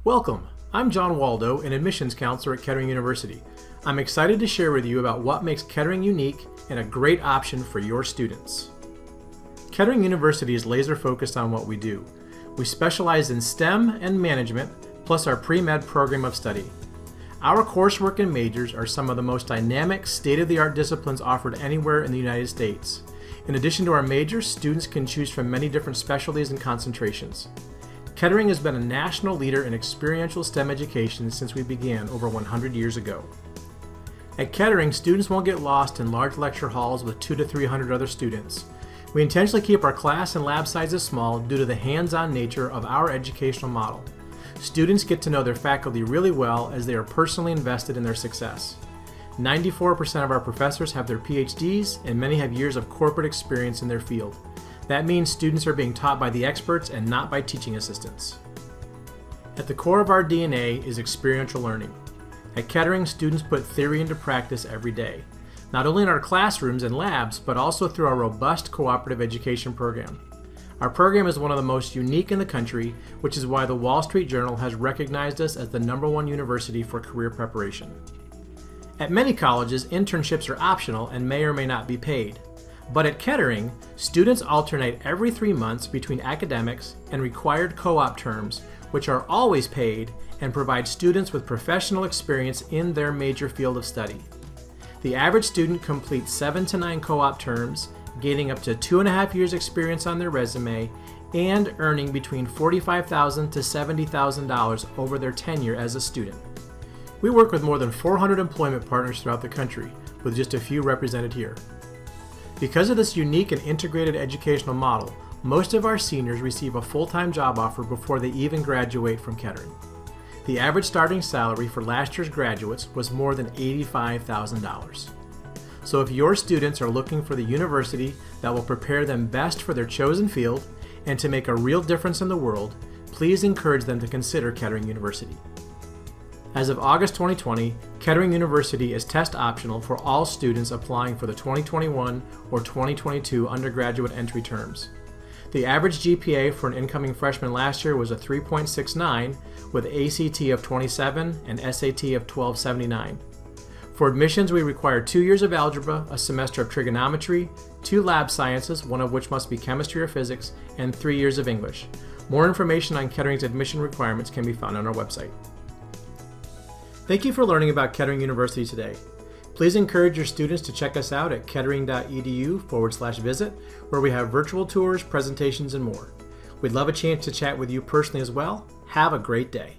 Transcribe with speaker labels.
Speaker 1: Welcome, I'm John Waldo, an admissions counselor at Kettering University. I'm excited to share with you about what makes Kettering unique and a great option for your students. Kettering University is laser focused on what we do. We specialize in STEM and management, plus our pre-med program of study. Our coursework and majors are some of the most dynamic, state-of-the-art disciplines offered anywhere in the United States. In addition to our majors, students can choose from many different specialties and concentrations. Kettering has been a national leader in experiential STEM education since we began over 100 years ago. At Kettering, students won't get lost in large lecture halls with 200 to 300 other students. We intentionally keep our class and lab sizes small due to the hands-on nature of our educational model. Students get to know their faculty really well as they are personally invested in their success. 94% of our professors have their PhDs and many have years of corporate experience in their field. That means students are being taught by the experts and not by teaching assistants. At the core of our DNA is experiential learning. At Kettering, students put theory into practice every day, not only in our classrooms and labs, but also through our robust cooperative education program. Our program is one of the most unique in the country, which is why the Wall Street Journal has recognized us as the #1 university for career preparation. At many colleges, internships are optional and may or may not be paid. But at Kettering, students alternate every 3 months between academics and required co-op terms, which are always paid and provide students with professional experience in their major field of study. The average student completes 7 to 9 co-op terms, gaining up to 2.5 years experience on their resume and earning between $45,000 to $70,000 over their tenure as a student. We work with more than 400 employment partners throughout the country, with just a few represented here. Because of this unique and integrated educational model, most of our seniors receive a full-time job offer before they even graduate from Kettering. The average starting salary for last year's graduates was more than $85,000. So if your students are looking for the university that will prepare them best for their chosen field and to make a real difference in the world, please encourage them to consider Kettering University. As of August 2020, Kettering University is test optional for all students applying for the 2021 or 2022 undergraduate entry terms. The average GPA for an incoming freshman last year was a 3.69 with ACT of 27 and SAT of 1279. For admissions, we require 2 years of algebra, a semester of trigonometry, 2 lab sciences, one of which must be chemistry or physics, and 3 years of English. More information on Kettering's admission requirements can be found on our website. Thank you for learning about Kettering University today. Please encourage your students to check us out at kettering.edu/visit, where we have virtual tours, presentations, and more. We'd love a chance to chat with you personally as well. Have a great day.